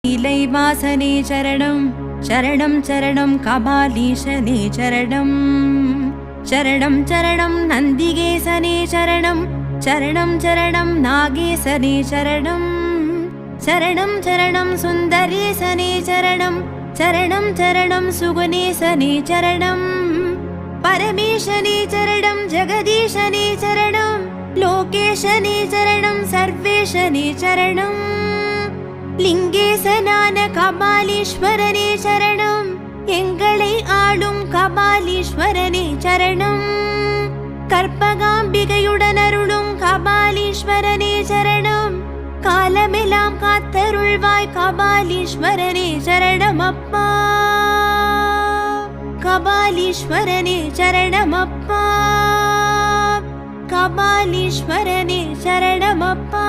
लीलैवासने चरणं चरणं चरणं कपालीशने चरणं चरणं चरणं नन्दिकेशने चरणं चरणं चरणं नागेशने चरणं चरणं चरणं सुन्दरेशने चरणं चरणं चरणं सुगुणेशने चरणं परमेशने चरणं जगदीशने चरणं लोकेशने चरणं सर्वेशने चरणं லிங்கேசனான கபாலீஸ்வரனே சரணம் எங்களை ஆளும் கபாலீஸ்வரனே சரணம் கற்பகாம்பிகையுடன் அருளும் கபாலீஸ்வரனே சரணம் காலமெல்லாம் காத்தருள்வாய் கபாலீஸ்வரனே சரணம் அப்பா கபாலீஸ்வரனே சரணம் அப்பா கபாலீஸ்வரனே சரணம் அப்பா